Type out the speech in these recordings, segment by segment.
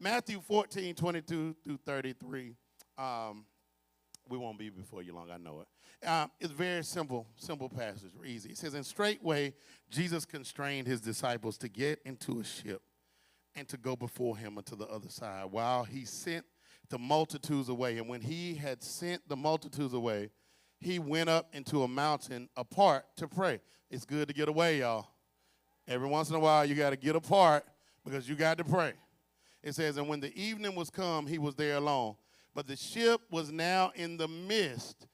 Matthew 14, 22 through 33. We won't be before you long, I know it. It's very simple passage, easy. It says, and straightway Jesus constrained his disciples to get into a ship and to go before him unto the other side, while he sent the multitudes away. And when he had sent the multitudes away, he went up into a mountain apart to pray. It's good to get away, y'all. Every once in a while, you got to get apart because you got to pray. It says, and when the evening was come, he was there alone. But the ship was now in the midst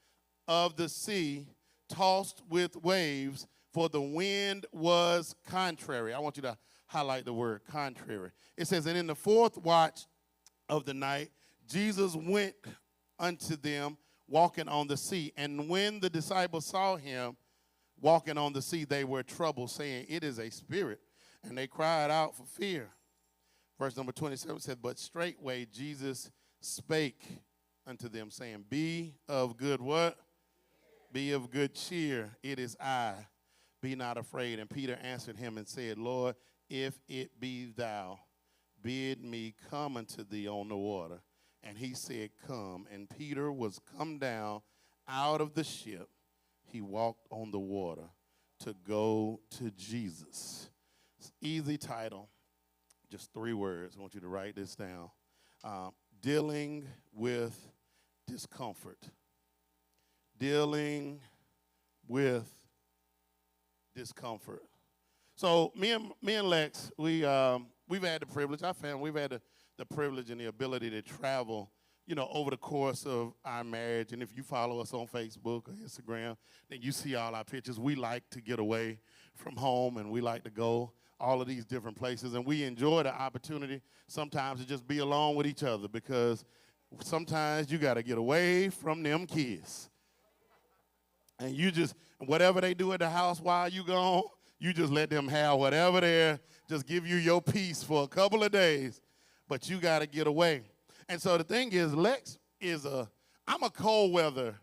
of the sea, tossed with waves, for the wind was contrary. I want you to highlight the word contrary. It says, and in the fourth watch of the night, Jesus went unto them walking on the sea. And when the disciples saw him walking on the sea, they were troubled, saying, it is a spirit. And they cried out for fear. Verse number 27 said, but straightway Jesus spake unto them, saying, be of good what? Be of good cheer. It is I. Be not afraid. And Peter answered him and said, Lord, if it be thou, bid me come unto thee on the water. And he said, come. And Peter was come down out of the ship. He walked on the water to go to Jesus. It's easy title, just 3 words. I want you to write this down. Dealing with discomfort. Dealing with discomfort. So me and Lex, we've had the privilege, our family, we've had the privilege and the ability to travel, over the course of our marriage. And if you follow us on Facebook or Instagram, then you see all our pictures. We like to get away from home, and we like to go all of these different places. And we enjoy the opportunity sometimes to just be alone with each other, because sometimes you got to get away from them kids. And you just, whatever they do at the house while you gone, you just let them have whatever they're, just give you your peace for a couple of days. But you got to get away. And so the thing is, Lex I'm a cold weather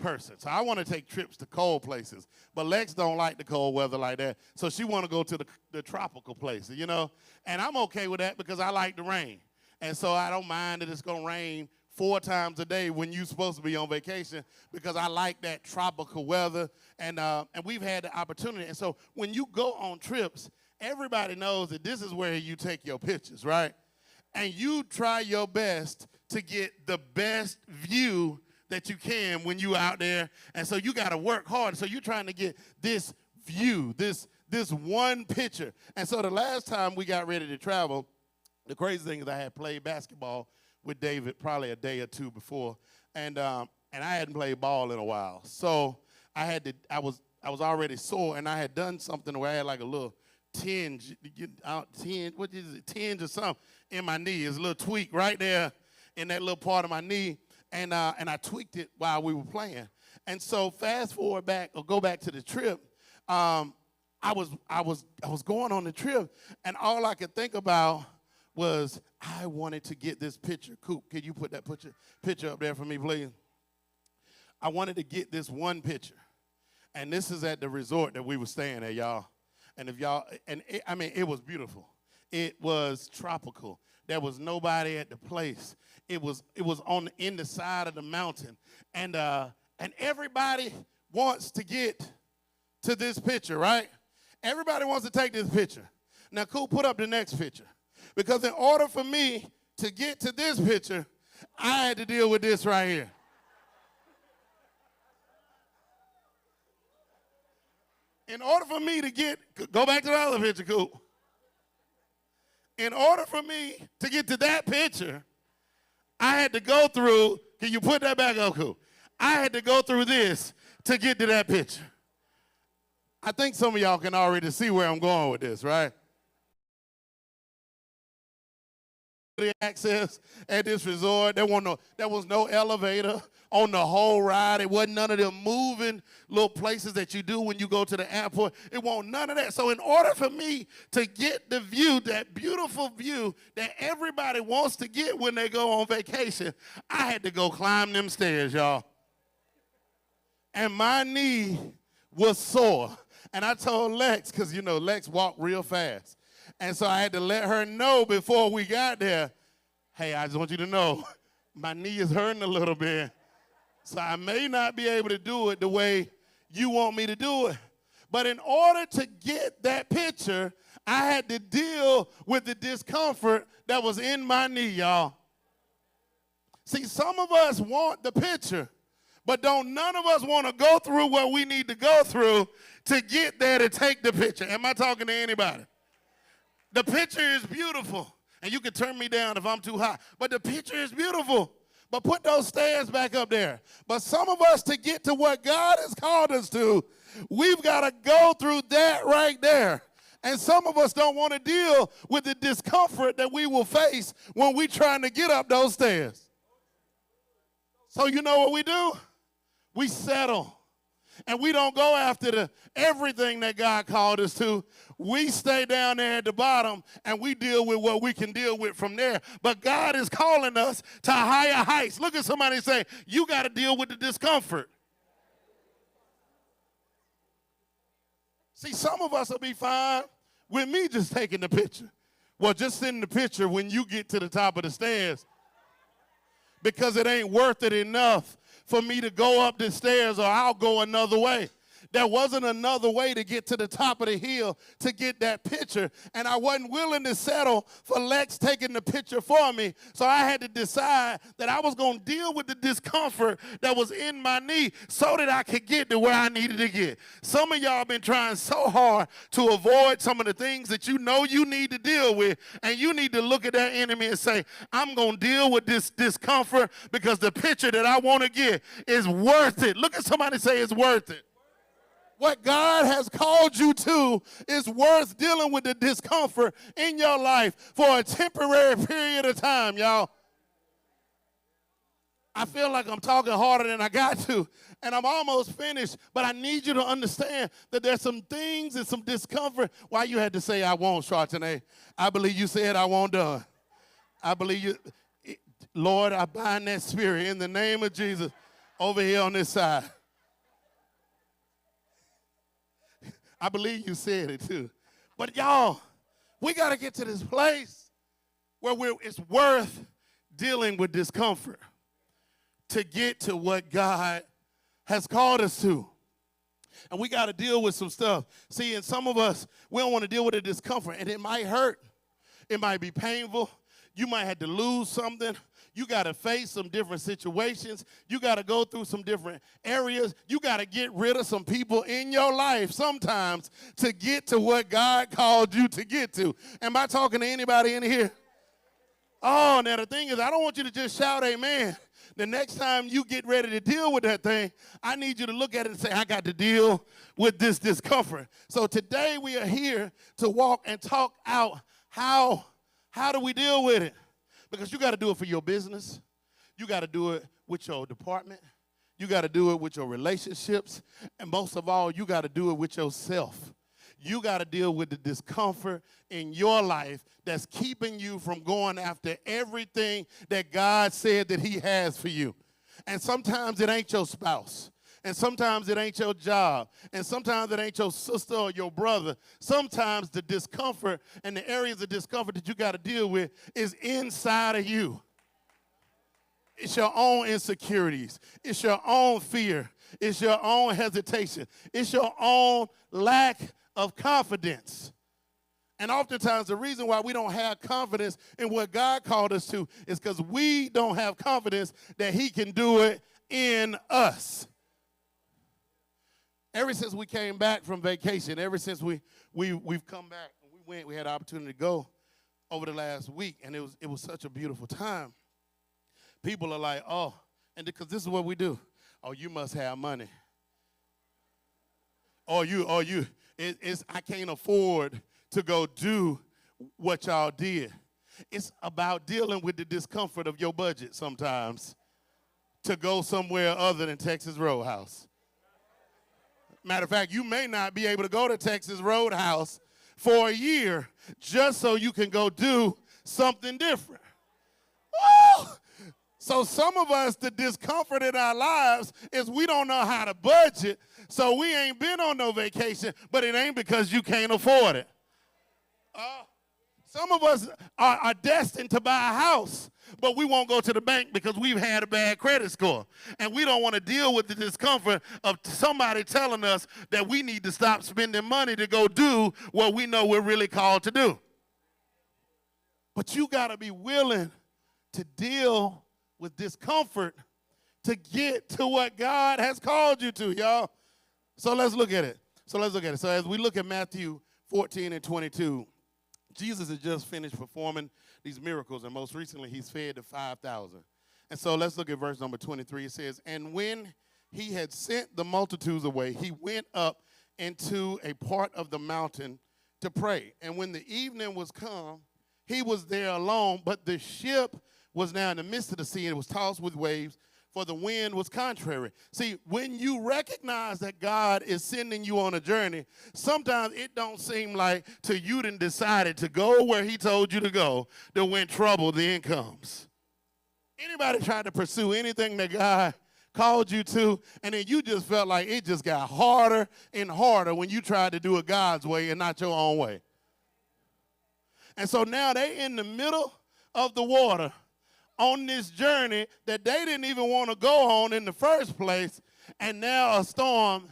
person. So I want to take trips to cold places. But Lex don't like the cold weather like that. So she want to go to the tropical places, And I'm okay with that because I like the rain. And so I don't mind that it's going to rain 4 times a day when you're supposed to be on vacation, because I like that tropical weather. And we've had the opportunity. And so when you go on trips, everybody knows that this is where you take your pictures, right? And you try your best to get the best view that you can when you out there. And so you got to work hard. So you're trying to get this view, this one picture. And so the last time we got ready to travel, the crazy thing is I had played basketball with David probably a day or 2 before. And I hadn't played ball in a while. So I was already sore, and I had done something where I had like a little tinge or something in my knee. It's a little tweak right there in that little part of my knee. And I tweaked it while we were playing. And so fast forward back, or go back to the trip, I was going on the trip, and all I could think about was I wanted to get this picture. Coop, can you put that picture up there for me, please? I wanted to get this one picture. And this is at the resort that we were staying at, y'all. And it was beautiful. It was tropical. There was nobody at the place. It was in the side of the mountain. And everybody wants to get to this picture, right? Everybody wants to take this picture. Now, cool, put up the next picture. Because in order for me to get to this picture, I had to deal with this right here. In order for me to go back to the other picture, cool. In order for me to get to that picture, I had to go through, can you put that back up, cool? I had to go through this to get to that picture. I think some of y'all can already see where I'm going with this, right? The access at this resort, there was no elevator on the whole ride. It wasn't none of them moving little places that you do when you go to the airport. It wasn't none of that. So in order for me to get the view, that beautiful view that everybody wants to get when they go on vacation, I had to go climb them stairs, y'all. And my knee was sore. And I told Lex, because, Lex walked real fast. And so I had to let her know before we got there, Hey, I just want you to know, my knee is hurting a little bit, so I may not be able to do it the way you want me to do it. But in order to get that picture, I had to deal with the discomfort that was in my knee, y'all. See, some of us want the picture, but none of us want to go through what we need to go through to get there to take the picture. Am I talking to anybody? The picture is beautiful, and you can turn me down if I'm too high, but the picture is beautiful. But put those stairs back up there. But some of us, to get to what God has called us to, we've got to go through that right there. And some of us don't want to deal with the discomfort that we will face when we're trying to get up those stairs. So you know what we do? We settle. And we don't go after everything that God called us to. We stay down there at the bottom and we deal with what we can deal with from there. But God is calling us to higher heights. Look at somebody and say, you got to deal with the discomfort. See, some of us will be fine with me just taking the picture. Well, just send the picture when you get to the top of the stairs, because it ain't worth it enough for me to go up the stairs, or I'll go another way. There wasn't another way to get to the top of the hill to get that picture, and I wasn't willing to settle for Lex taking the picture for me, so I had to decide that I was going to deal with the discomfort that was in my knee so that I could get to where I needed to get. Some of y'all been trying so hard to avoid some of the things that you know you need to deal with, and you need to look at that enemy and say, I'm going to deal with this discomfort because the picture that I want to get is worth it. Look at somebody and say it's worth it. What God has called you to is worth dealing with the discomfort in your life for a temporary period of time, y'all. I feel like I'm talking harder than I got to, and I'm almost finished, but I need you to understand that there's some things and some discomfort. Why you had to say I won't, Chardonnay? I believe you said I won't done. I believe you. Lord, I bind that spirit in the name of Jesus over here on this side. I believe you said it too. But y'all, we got to get to this place where it's worth dealing with discomfort to get to what God has called us to. And we got to deal with some stuff. See, and some of us, we don't want to deal with the discomfort, and it might hurt. It might be painful. You might have to lose something. You got to face some different situations. You got to go through some different areas. You got to get rid of some people in your life sometimes to get to what God called you to get to. Am I talking to anybody in here? Oh, now the thing is, I don't want you to just shout amen. The next time you get ready to deal with that thing, I need you to look at it and say, I got to deal with this discomfort. So today we are here to walk and talk out how do we deal with it? Because you got to do it for your business. You got to do it with your department. You got to do it with your relationships. And most of all, you got to do it with yourself. You got to deal with the discomfort in your life that's keeping you from going after everything that God said that he has for you. And sometimes it ain't your spouse. And sometimes it ain't your job. And sometimes it ain't your sister or your brother. Sometimes the discomfort and the areas of discomfort that you got to deal with is inside of you. It's your own insecurities. It's your own fear. It's your own hesitation. It's your own lack of confidence. And oftentimes the reason why we don't have confidence in what God called us to is because we don't have confidence that he can do it in us. Ever since we came back from vacation, ever since we've come back, we had the opportunity to go over the last week, and it was such a beautiful time. People are like, oh, and because this is what we do. Oh, you must have money. I can't afford to go do what y'all did. It's about dealing with the discomfort of your budget sometimes to go somewhere other than Texas Roadhouse. Matter of fact, you may not be able to go to Texas Roadhouse for a year just so you can go do something different. Woo! So some of us, the discomfort in our lives is we don't know how to budget, so we ain't been on no vacation, but it ain't because you can't afford it. Some of us are destined to buy a house, but we won't go to the bank because we've had a bad credit score. And we don't want to deal with the discomfort of somebody telling us that we need to stop spending money to go do what we know we're really called to do. But you got to be willing to deal with discomfort to get to what God has called you to, y'all. So let's look at it. So as we look at Matthew 14 and 22, Jesus has just finished performing these miracles, and most recently he's fed the 5,000. And so let's look at verse number 23. It says, and when he had sent the multitudes away, he went up into a part of the mountain to pray. And when the evening was come, he was there alone, but the ship was now in the midst of the sea, and it was tossed with waves, for the wind was contrary. See, when you recognize that God is sending you on a journey, sometimes it don't seem like till you done decided to go where he told you to go, that when trouble then comes. Anybody tried to pursue anything that God called you to, and then you just felt like it just got harder and harder when you tried to do it God's way and not your own way? And so now they in the middle of the water on this journey that they didn't even want to go on in the first place, and now a storm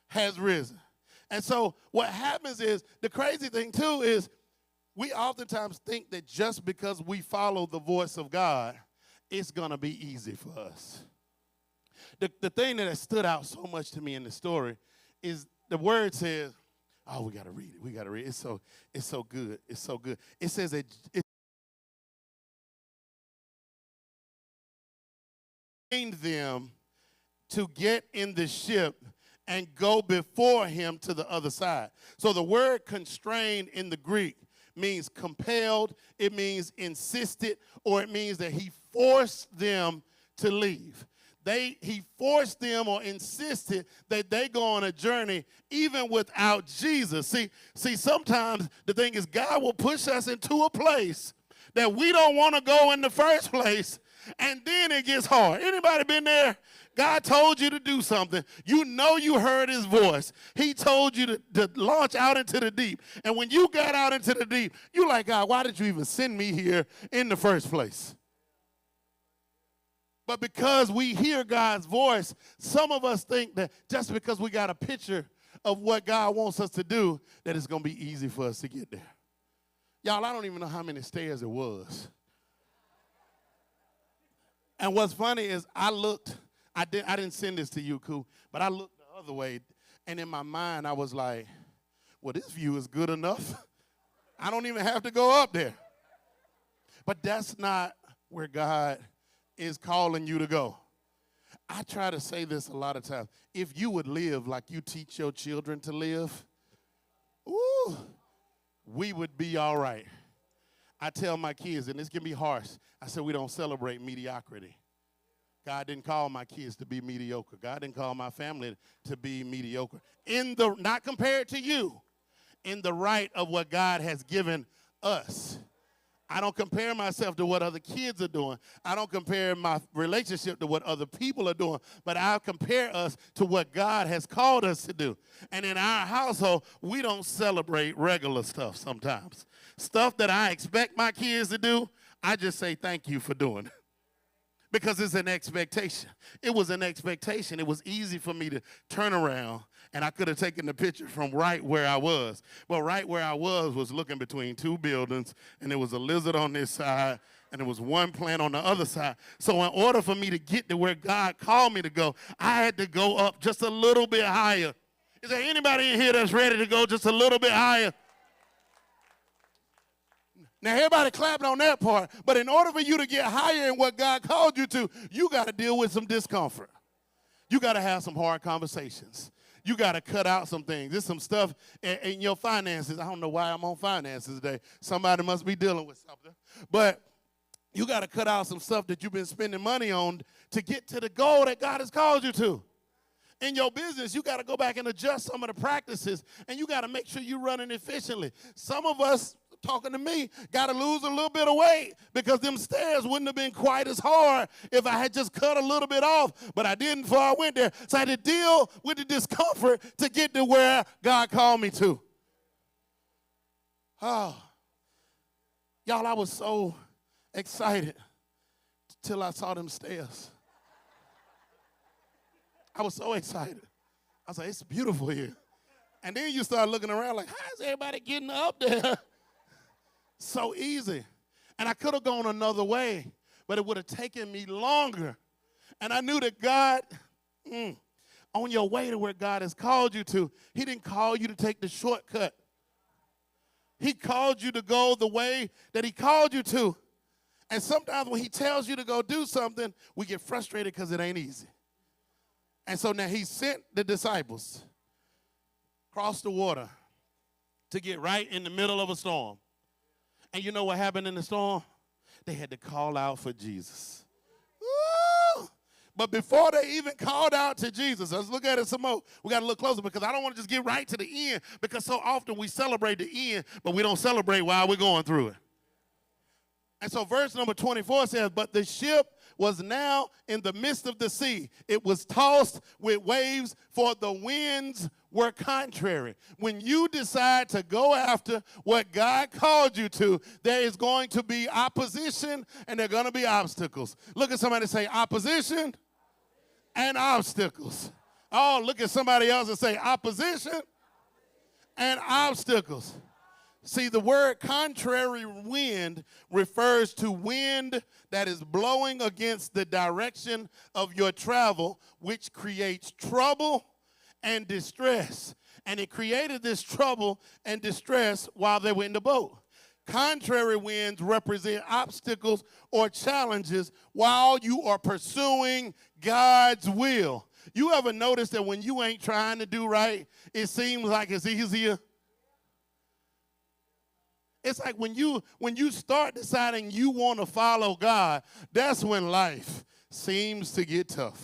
has risen. And so what happens is, the crazy thing too is, we oftentimes think that just because we follow the voice of God, it's going to be easy for us. The thing that has stood out so much to me in the story is the word says, oh, we got to read it. It's so good. It says that them to get in the ship and go before him to the other side. So the word constrained in the Greek means compelled, it means insisted, or it means that he forced them to leave. He forced them or insisted that they go on a journey even without Jesus. See, sometimes the thing is, God will push us into a place that we don't want to go in the first place, and then it gets hard. Anybody been there? God told you to do something. You know you heard his voice. He told you to launch out into the deep. And when you got out into the deep, you're like, God, why did you even send me here in the first place? But because we hear God's voice, some of us think that just because we got a picture of what God wants us to do, that it's going to be easy for us to get there. Y'all, I don't even know how many stairs it was. And what's funny is I didn't send this to you, Koo, but I looked the other way, and in my mind I was like, well, this view is good enough. I don't even have to go up there. But that's not where God is calling you to go. I try to say this a lot of times. If you would live like you teach your children to live, we would be all right. I tell my kids, and this can be harsh, I said we don't celebrate mediocrity. God didn't call my kids to be mediocre. God didn't call my family to be mediocre. Not compared to you, in the right of what God has given us. I don't compare myself to what other kids are doing. I don't compare my relationship to what other people are doing, but I compare us to what God has called us to do. And in our household, we don't celebrate regular stuff sometimes. Stuff that I expect my kids to do, I just say thank you for doing it. Because it's an expectation. It was an expectation. It was easy for me to turn around, and I could have taken the picture from right where I was. But right where I was looking between two buildings, and there was a lizard on this side, and there was one plant on the other side. So in order for me to get to where God called me to go, I had to go up just a little bit higher. Is there anybody in here that's ready to go just a little bit higher? Now, everybody clapping on that part, but in order for you to get higher in what God called you to, you got to deal with some discomfort. You got to have some hard conversations. You got to cut out some things. There's some stuff in your finances. I don't know why I'm on finances today. Somebody must be dealing with something. But you got to cut out some stuff that you've been spending money on to get to the goal that God has called you to. In your business, you got to go back and adjust some of the practices, and you got to make sure you're running efficiently. Some of us, talking to me, got to lose a little bit of weight because them stairs wouldn't have been quite as hard if I had just cut a little bit off, but I didn't before I went there. So I had to deal with the discomfort to get to where God called me to. Oh, Y'all, I was so excited till I saw them stairs. I was so excited. I was like, it's beautiful here. And then you start looking around like, how is everybody getting up there? So easy. And I could have gone another way, but it would have taken me longer. And I knew that God, on your way to where God has called you to, he didn't call you to take the shortcut. He called you to go the way that he called you to. And sometimes when he tells you to go do something, we get frustrated because it ain't easy. And so now he sent the disciples across the water to get right in the middle of a storm. And you know what happened in the storm? They had to call out for Jesus. Woo! But before they even called out to Jesus, let's look at it some more. We got to look closer because I don't want to just get right to the end, because so often we celebrate the end, but we don't celebrate while we're going through it. And so verse number 24 says, but the ship was now in the midst of the sea. It was tossed with waves, for the winds were contrary. When you decide to go after what God called you to, there is going to be opposition and there are going to be obstacles. Look at somebody and say, opposition and obstacles. Oh, look at somebody else and say, opposition and obstacles. See, the word contrary wind refers to wind that is blowing against the direction of your travel, which creates trouble and distress. And it created this trouble and distress while they were in the boat. Contrary winds represent obstacles or challenges while you are pursuing God's will. You ever notice that when you ain't trying to do right, it seems like it's easier? It's like when you start deciding you want to follow God, that's when life seems to get tough.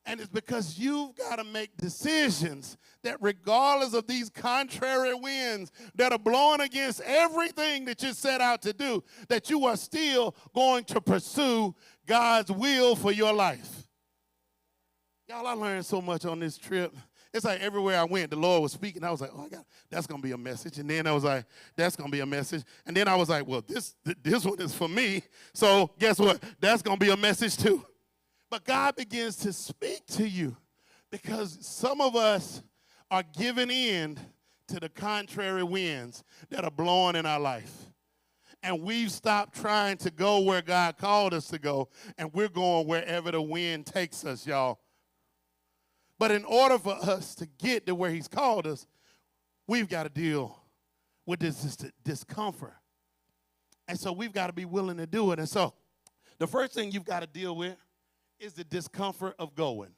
And it's because you've got to make decisions that regardless of these contrary winds that are blowing against everything that you set out to do, that you are still going to pursue God's will for your life. Y'all, I learned so much on this trip. It's like everywhere I went, the Lord was speaking. I was like, oh, that's going to be a message. And then I was like, that's going to be a message. And then I was like, well, this one is for me. So guess what? That's going to be a message too. But God begins to speak to you because some of us are giving in to the contrary winds that are blowing in our life. And we've stopped trying to go where God called us to go, and we're going wherever the wind takes us, y'all. But in order for us to get to where he's called us, we've got to deal with this discomfort. And so we've got to be willing to do it. And so the first thing you've got to deal with is the discomfort of going.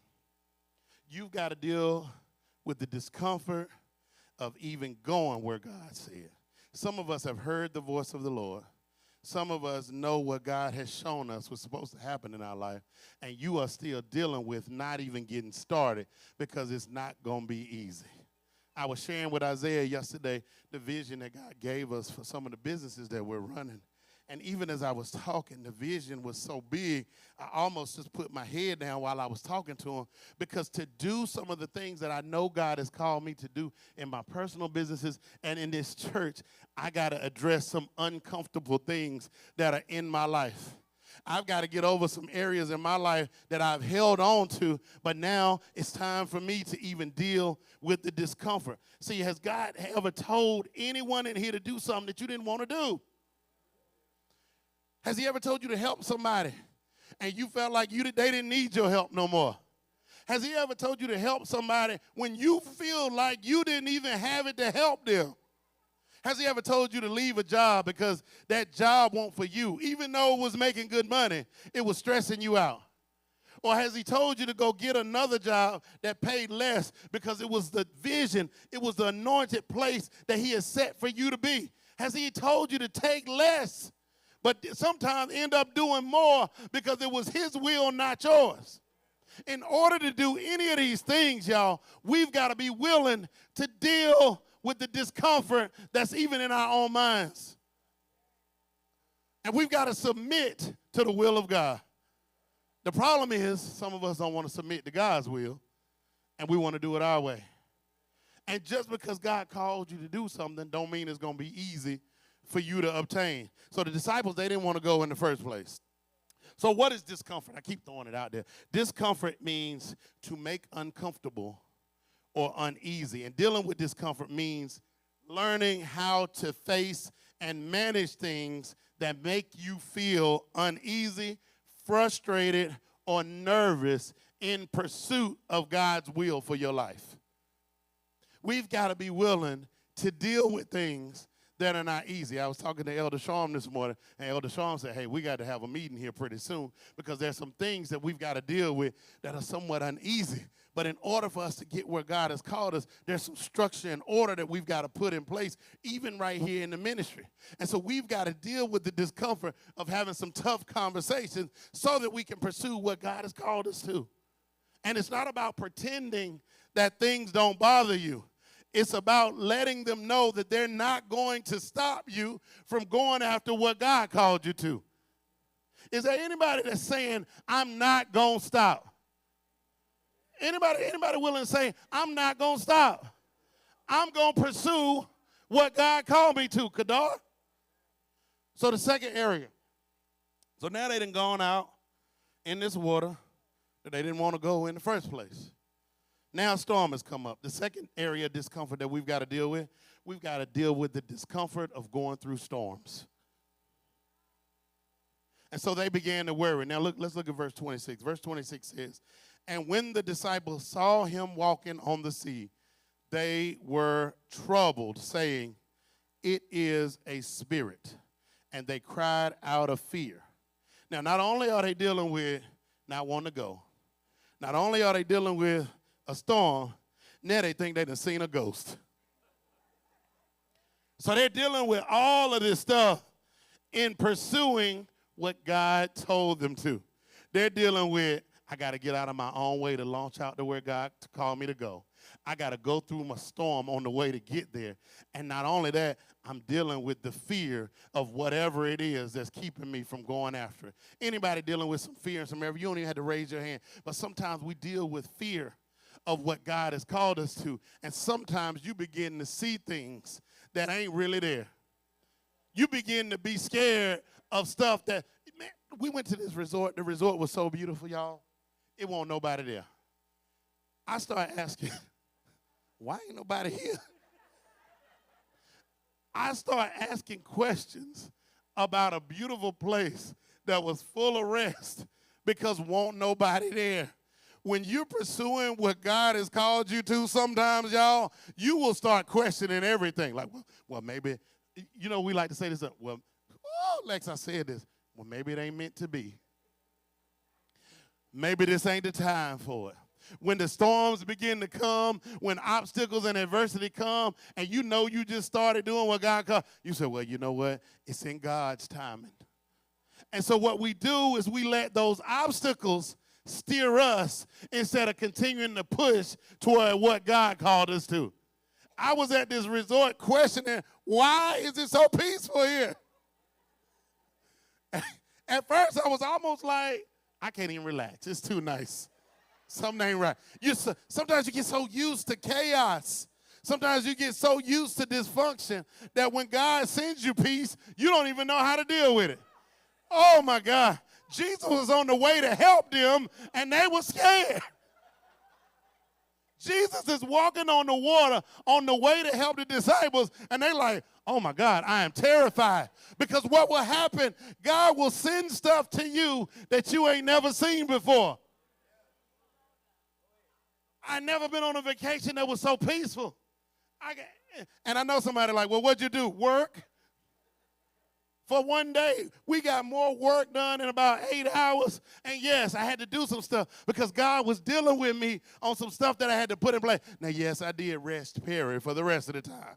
You've got to deal with the discomfort of even going where God said. Some of us have heard the voice of the Lord. Some of us know what God has shown us was supposed to happen in our life, and you are still dealing with not even getting started because it's not going to be easy. I was sharing with Isaiah yesterday the vision that God gave us for some of the businesses that we're running. And even as I was talking, the vision was so big, I almost just put my head down while I was talking to him, because to do some of the things that I know God has called me to do in my personal businesses and in this church, I got to address some uncomfortable things that are in my life. I've got to get over some areas in my life that I've held on to, but now it's time for me to even deal with the discomfort. See, has God ever told anyone in here to do something that you didn't want to do? Has he ever told you to help somebody and you felt like they didn't need your help no more? Has he ever told you to help somebody when you feel like you didn't even have it to help them? Has he ever told you to leave a job because that job wasn't for you? Even though it was making good money, it was stressing you out. Or has he told you to go get another job that paid less because it was the vision, it was the anointed place that he has set for you to be? Has he told you to take less, but sometimes end up doing more because it was his will, not yours? In order to do any of these things, y'all, we've got to be willing to deal with the discomfort that's even in our own minds. And we've got to submit to the will of God. The problem is some of us don't want to submit to God's will, and we want to do it our way. And just because God called you to do something don't mean it's going to be easy for you to obtain. So the disciples, they didn't want to go in the first place. So what is discomfort? I keep throwing it out there. Discomfort means to make uncomfortable or uneasy. And dealing with discomfort means learning how to face and manage things that make you feel uneasy, frustrated, or nervous in pursuit of God's will for your life. We've got to be willing to deal with things that are not easy. I was talking to Elder Sharm this morning, and Elder Sharm said, hey, we got to have a meeting here pretty soon because there's some things that we've got to deal with that are somewhat uneasy. But in order for us to get where God has called us, there's some structure and order that we've got to put in place, even right here in the ministry. And so we've got to deal with the discomfort of having some tough conversations so that we can pursue what God has called us to. And it's not about pretending that things don't bother you. It's about letting them know that they're not going to stop you from going after what God called you to. Is there anybody that's saying, I'm not going to stop? Anybody willing to say, I'm not going to stop? I'm going to pursue what God called me to, Kadar. So the second area. So now they done gone out in this water that they didn't want to go in the first place. Now a storm has come up. The second area of discomfort that we've got to deal with, we've got to deal with the discomfort of going through storms. And so they began to worry. Now let's look at verse 26. Verse 26 says, and when the disciples saw him walking on the sea, they were troubled, saying, it is a spirit. And they cried out of fear. Now, not only are they dealing with not wanting to go, not only are they dealing with a storm, now they think they done seen a ghost. So they're dealing with all of this stuff in pursuing what God told them to. They're dealing with, I got to get out of my own way to launch out to where God called me to go. I got to go through my storm on the way to get there. And not only that, I'm dealing with the fear of whatever it is that's keeping me from going after it. Anybody dealing with some fear and some error, you don't even have to raise your hand. But sometimes we deal with fear of what God has called us to. And sometimes you begin to see things that ain't really there. You begin to be scared of stuff that, man, we went to this resort. The resort was so beautiful, y'all. It wasn't nobody there. I started asking, why ain't nobody here? I started asking questions about a beautiful place that was full of rest because won't nobody there. When you're pursuing what God has called you to, sometimes, y'all, you will start questioning everything. Like, well, maybe, you know, we like to say this. Well, Lex, I said this. Well, maybe it ain't meant to be. Maybe this ain't the time for it. When the storms begin to come, when obstacles and adversity come, and you know you just started doing what God called, you say, well, you know what? It's in God's timing. And so what we do is we let those obstacles steer us instead of continuing to push toward what God called us to. I was at this resort questioning, why is it so peaceful here? At first, I was almost like, I can't even relax. It's too nice. Something ain't right. Sometimes you get so used to chaos. Sometimes you get so used to dysfunction that when God sends you peace, you don't even know how to deal with it. Oh, my God. Jesus was on the way to help them, and they were scared. Jesus is walking on the water on the way to help the disciples, and they're like, oh, my God, I am terrified. Because what will happen, God will send stuff to you that you ain't never seen before. I never been on a vacation that was so peaceful. And I know somebody like, well, what'd you do? Work? For one day, we got more work done in about 8 hours. And yes, I had to do some stuff because God was dealing with me on some stuff that I had to put in place. Now, yes, I did rest period for the rest of the time.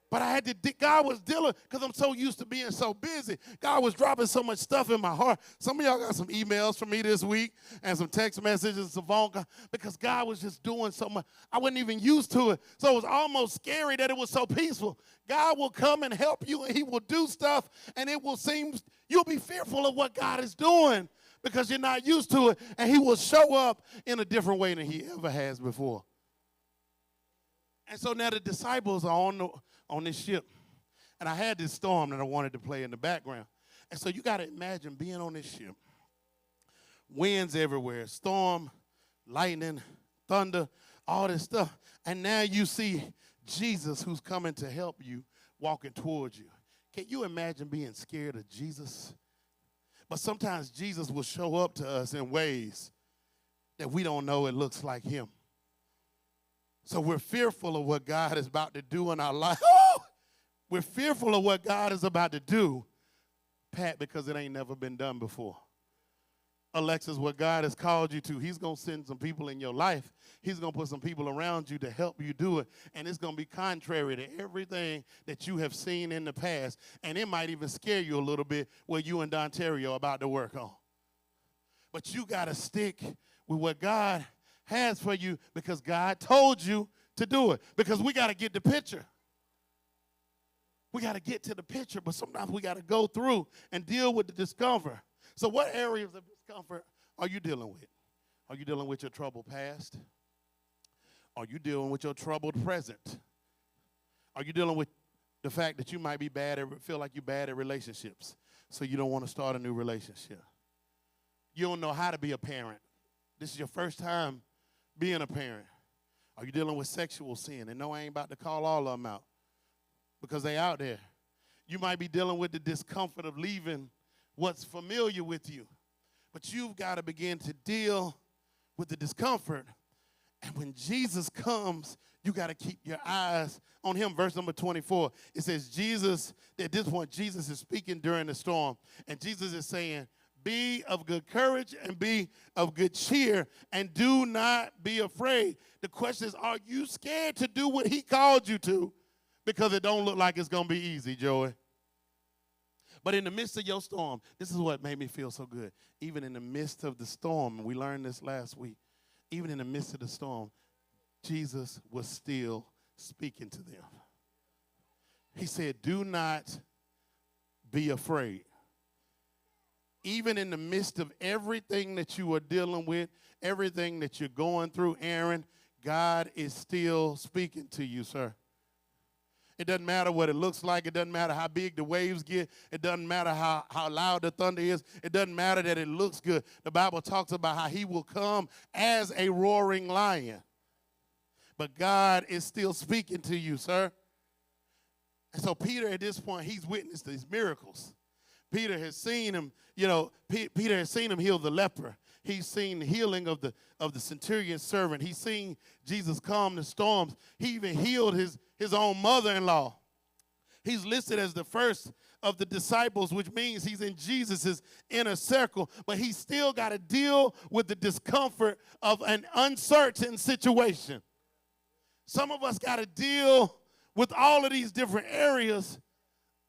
But I had to, God was dealing, because I'm so used to being so busy. God was dropping so much stuff in my heart. Some of y'all got some emails from me this week and some text messages, some phone calls, because God was just doing so much. I wasn't even used to it. So it was almost scary that it was so peaceful. God will come and help you, and he will do stuff, and it will seem, you'll be fearful of what God is doing because you're not used to it, and he will show up in a different way than he ever has before. And so now the disciples are on this ship, And I had this storm that I wanted to play in the background. And so you got to imagine being on this ship. Winds everywhere, storm, lightning, thunder, all this stuff. And now you see Jesus who's coming to help you, walking towards you. Can you imagine being scared of Jesus? But sometimes Jesus will show up to us in ways that we don't know it looks like him. So we're fearful of what God is about to do in our life. Oh! We're fearful of what God is about to do, Pat, because it ain't never been done before. Alexis, what God has called you to, he's going to send some people in your life. He's going to put some people around you to help you do it. And it's going to be contrary to everything that you have seen in the past. And it might even scare you a little bit what you and Dontario are about to work on. But you got to stick with what God has for you because God told you to do it. Because we got to get the picture. We got to get to the picture, but sometimes we got to go through and deal with the discomfort. So what areas of discomfort are you dealing with? Are you dealing with your troubled past? Are you dealing with your troubled present? Are you dealing with the fact that you might be feel like you're bad at relationships, so you don't want to start a new relationship? You don't know how to be a parent. This is your first time being a parent. Are you dealing with sexual sin? And no, I ain't about to call all of them out because they out there. You might be dealing with the discomfort of leaving what's familiar with you. But you've got to begin to deal with the discomfort. And when Jesus comes, you got to keep your eyes on him. Verse number 24, it says at this point, Jesus is speaking during the storm. And Jesus is saying, be of good courage and be of good cheer and do not be afraid. The question is, are you scared to do what he called you to? Because it don't look like it's going to be easy, Joey. But in the midst of your storm, this is what made me feel so good. Even in the midst of the storm, and we learned this last week, even in the midst of the storm, Jesus was still speaking to them. He said, do not be afraid. Even in the midst of everything that you are dealing with, everything that you're going through, Aaron, God is still speaking to you, sir. It doesn't matter what it looks like. It doesn't matter how big the waves get. It doesn't matter how loud the thunder is. It doesn't matter that it looks good. The Bible talks about how he will come as a roaring lion. But God is still speaking to you, sir. And so Peter, at this point, he's witnessed these miracles. Peter has seen him, Peter has seen him heal the leper. He's seen the healing of the centurion's servant. He's seen Jesus calm the storms. He even healed his own mother-in-law. He's listed as the first of the disciples, which means he's in Jesus' inner circle, but he's still got to deal with the discomfort of an uncertain situation. Some of us got to deal with all of these different areas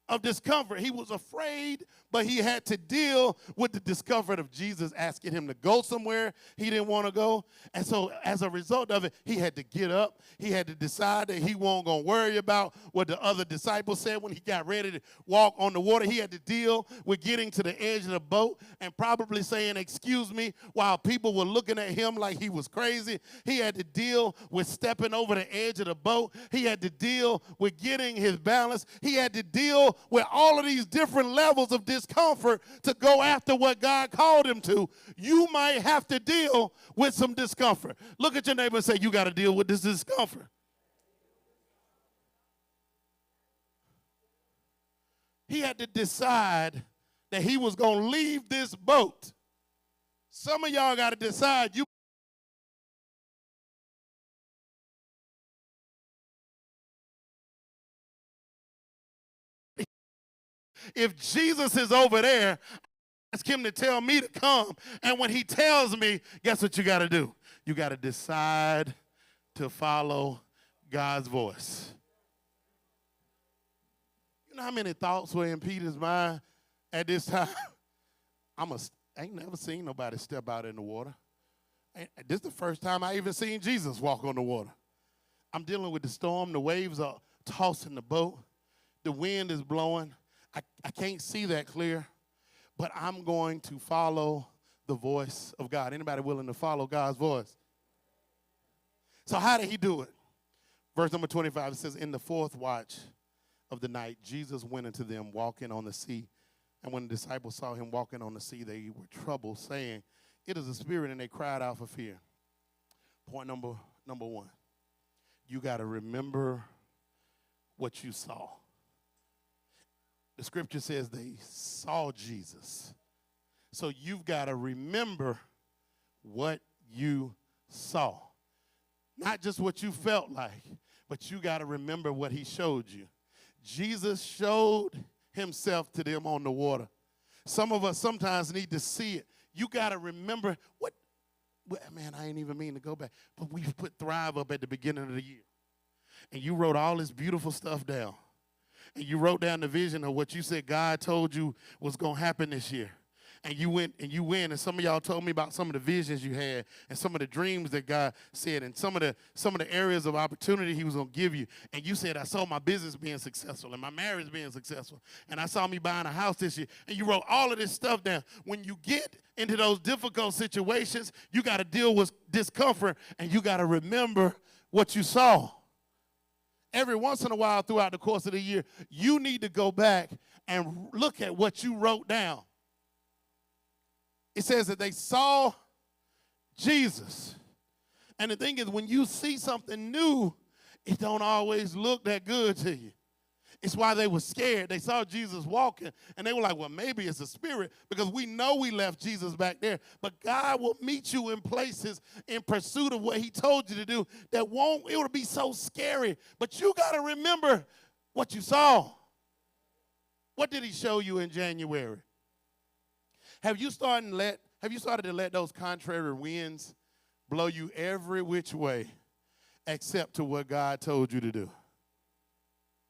of discomfort. He was afraid, but he had to deal with the discomfort of Jesus asking him to go somewhere he didn't want to go. And so as a result of it, he had to get up. He had to decide that he wasn't going to worry about what the other disciples said when he got ready to walk on the water. He had to deal with getting to the edge of the boat and probably saying, excuse me, while people were looking at him like he was crazy. He had to deal with stepping over the edge of the boat. He had to deal with getting his balance. He had to deal with all of these different levels of discomfort to go after what God called him to. You might have to deal with some discomfort. Look at your neighbor and say, you got to deal with this discomfort. He had to decide that he was going to leave this boat. Some of y'all got to decide you. If Jesus is over there, ask him to tell me to come. And when he tells me, guess what you got to do? You got to decide to follow God's voice. You know how many thoughts were in Peter's mind at this time? I ain't never seen nobody step out in the water. This is the first time I even seen Jesus walk on the water. I'm dealing with the storm. The waves are tossing the boat. The wind is blowing. I can't see that clear, but I'm going to follow the voice of God. Anybody willing to follow God's voice? So how did he do it? Verse number 25, it says, in the fourth watch, of the night, Jesus went into them walking on the sea. And when the disciples saw him walking on the sea, they were troubled, saying, "It is a spirit," and they cried out for fear. Point number one, you got to remember what you saw. The scripture says they saw Jesus. So you've got to remember what you saw. Not just what you felt like, but you got to remember what he showed you. Jesus showed himself to them on the water. Some of us sometimes need to see it. You got to remember man, I ain't even mean to go back, but we put Thrive up at the beginning of the year. And you wrote all this beautiful stuff down. And you wrote down the vision of what you said God told you was going to happen this year. And you went, and some of y'all told me about some of the visions you had and some of the dreams that God said and some of the areas of opportunity he was going to give you. And you said, I saw my business being successful and my marriage being successful. And I saw me buying a house this year. And you wrote all of this stuff down. When you get into those difficult situations, you got to deal with discomfort and you got to remember what you saw. Every once in a while throughout the course of the year, you need to go back and look at what you wrote down. It says that they saw Jesus. And the thing is, when you see something new, it don't always look that good to you. It's why they were scared. They saw Jesus walking, and they were like, well, maybe it's a spirit, because we know we left Jesus back there. But God will meet you in places in pursuit of what he told you to do it will be so scary. But you got to remember what you saw. What did he show you in January? Have you started to let those contrary winds blow you every which way except to what God told you to do?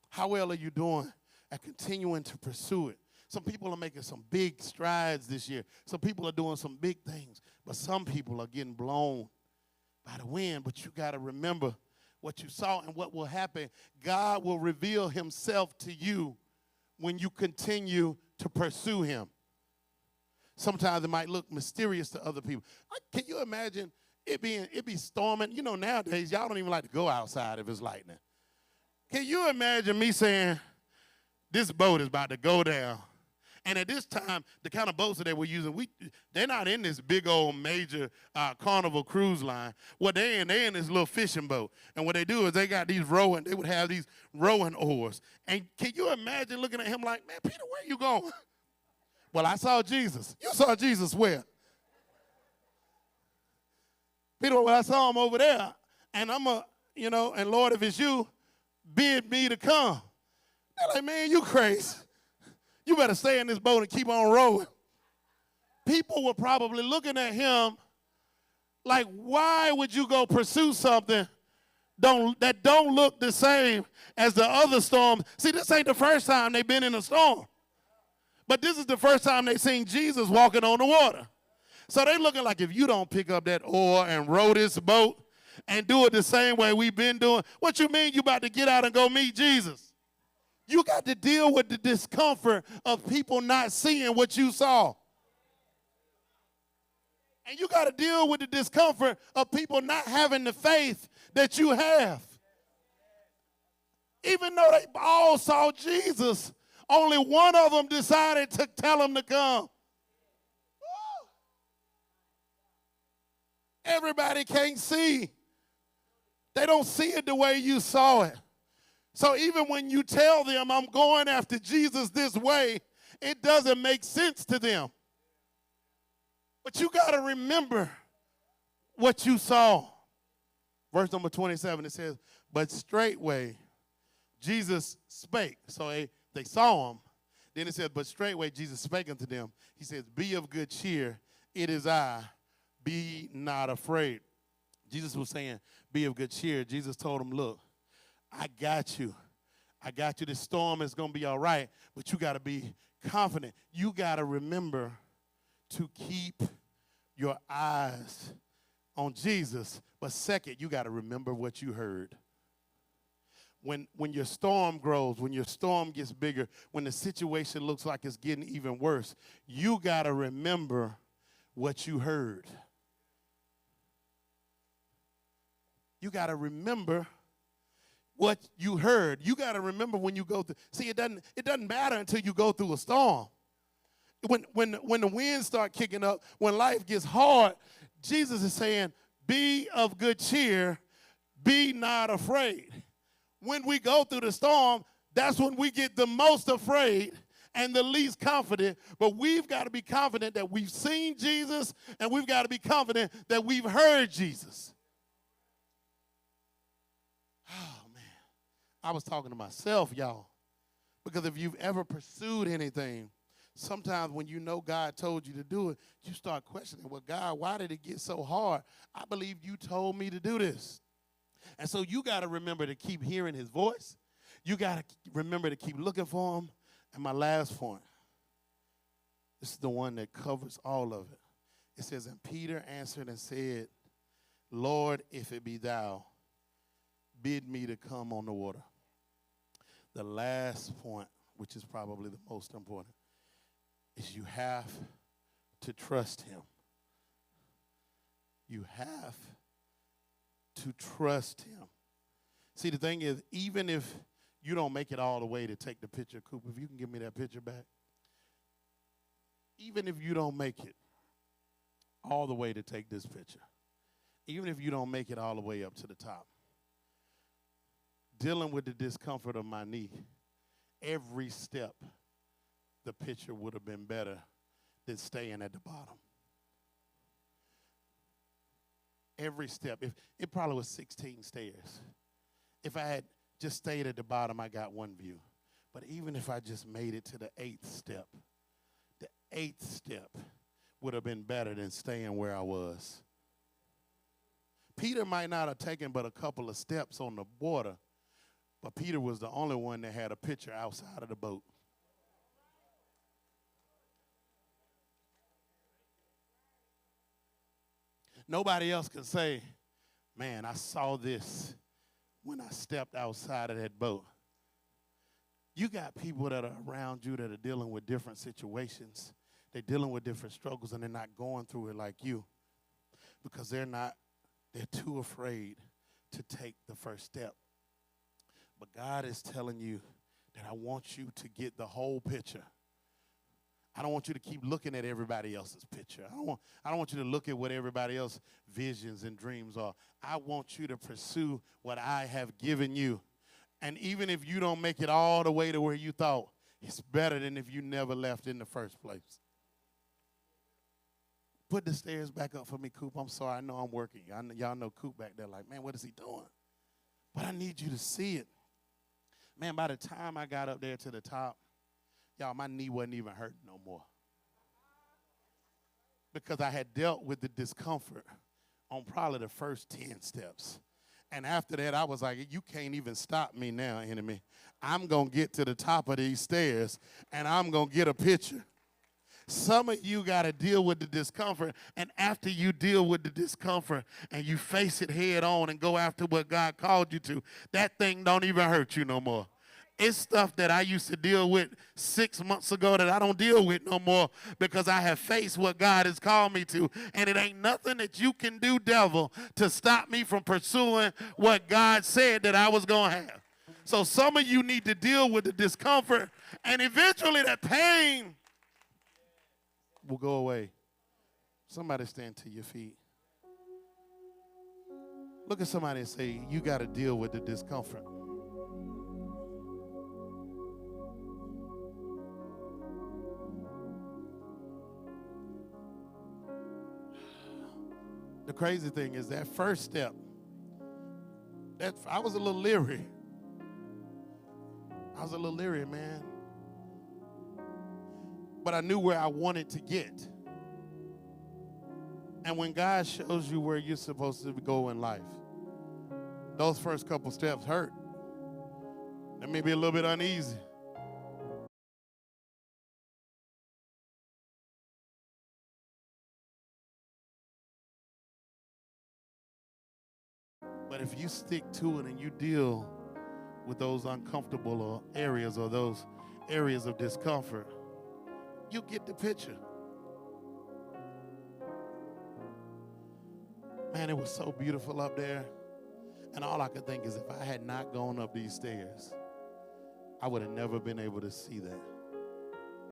How well are you doing at continuing to pursue it? Some people are making some big strides this year. Some people are doing some big things, but some people are getting blown by the wind. But you got to remember what you saw and what will happen. God will reveal himself to you when you continue to pursue him. Sometimes it might look mysterious to other people. Can you imagine it be storming? You know, nowadays, y'all don't even like to go outside if it's lightning. Can you imagine me saying, this boat is about to go down? And at this time, the kind of boats that they were using, they're not in this big old major Carnival cruise line. What they're in this little fishing boat. And what they do is they would have these rowing oars. And can you imagine looking at him like, man, Peter, where you going? Well, I saw Jesus. You saw Jesus where? Peter, well, I saw him over there. And and Lord, if it's you, bid me to come. They're like, man, you crazy. You better stay in this boat and keep on rowing. People were probably looking at him like, why would you go pursue something that don't look the same as the other storms? See, this ain't the first time they've been in a storm. But this is the first time they've seen Jesus walking on the water. So they looking like, if you don't pick up that oar and row this boat and do it the same way we've been doing, what you mean you about to get out and go meet Jesus? You got to deal with the discomfort of people not seeing what you saw. And you got to deal with the discomfort of people not having the faith that you have. Even though they all saw Jesus, only one of them decided to tell him to come. Everybody can't see. They don't see it the way you saw it. So even when you tell them, I'm going after Jesus this way, it doesn't make sense to them. But you got to remember what you saw. Verse number 27, it says, but straightway Jesus spake. So they saw him. Then it says, but straightway Jesus spake unto them. He says, be of good cheer. It is I. Be not afraid. Jesus was saying, be of good cheer. Jesus told him, look, I got you. I got you. This storm is going to be all right, but you got to be confident. You got to remember to keep your eyes on Jesus. But second, you got to remember what you heard. When your storm grows, when your storm gets bigger, when the situation looks like it's getting even worse, you got to remember what you heard. You got to remember what you heard. You got to remember when you go through. See, it doesn't matter until you go through a storm. When the winds start kicking up, when life gets hard, Jesus is saying, be of good cheer, be not afraid. When we go through the storm, that's when we get the most afraid and the least confident. But we've got to be confident that we've seen Jesus, and we've got to be confident that we've heard Jesus. Oh, man. I was talking to myself, y'all, because if you've ever pursued anything, sometimes when you know God told you to do it, you start questioning, well, God, why did it get so hard? I believe you told me to do this. And so you got to remember to keep hearing his voice. You got to remember to keep looking for him. And my last point, this is the one that covers all of it. It says, and Peter answered and said, Lord, if it be thou, bid me to come on the water. The last point, which is probably the most important, is you have to trust him. You have to trust him. See, the thing is, even if you don't make it all the way to take the picture, Cooper, if you can give me that picture back. Even if you don't make it all the way to take this picture, even if you don't make it all the way up to the top, dealing with the discomfort of my knee, every step, the picture would have been better than staying at the bottom. Every step, if it probably was 16 stairs. If I had just stayed at the bottom, I got one view. But even if I just made it to the 8th step, the 8th step would have been better than staying where I was. Peter might not have taken but a couple of steps on the water, but Peter was the only one that had a picture outside of the boat. Nobody else can say, man, I saw this when I stepped outside of that boat. You got people that are around you that are dealing with different situations. They're dealing with different struggles, and they're not going through it like you because they're too afraid to take the first step. But God is telling you that I want you to get the whole picture. I don't want you to keep looking at everybody else's picture. I don't want you to look at what everybody else's visions and dreams are. I want you to pursue what I have given you. And even if you don't make it all the way to where you thought, it's better than if you never left in the first place. Put the stairs back up for me, Coop. I'm sorry. I know I'm working. Y'all know Coop back there like, man, what is he doing? But I need you to see it. Man, by the time I got up there to the top, y'all, my knee wasn't even hurting no more. Because I had dealt with the discomfort on probably the first 10 steps. And after that, I was like, you can't even stop me now, enemy. I'm going to get to the top of these stairs, and I'm going to get a picture. Some of you got to deal with the discomfort, and after you deal with the discomfort and you face it head on and go after what God called you to, that thing don't even hurt you no more. It's stuff that I used to deal with 6 months ago that I don't deal with no more because I have faced what God has called me to. And it ain't nothing that you can do, devil, to stop me from pursuing what God said that I was going to have. So some of you need to deal with the discomfort, and eventually that pain will go away. Somebody stand to your feet. Look at somebody and say, you got to deal with the discomfort. The crazy thing is that first step, I was a little leery. Man. But I knew where I wanted to get. And when God shows you where you're supposed to go in life, those first couple steps hurt. That may be a little bit uneasy. But if you stick to it and you deal with those uncomfortable areas or those areas of discomfort, you get the picture. Man, it was so beautiful up there. And all I could think is if I had not gone up these stairs, I would have never been able to see that.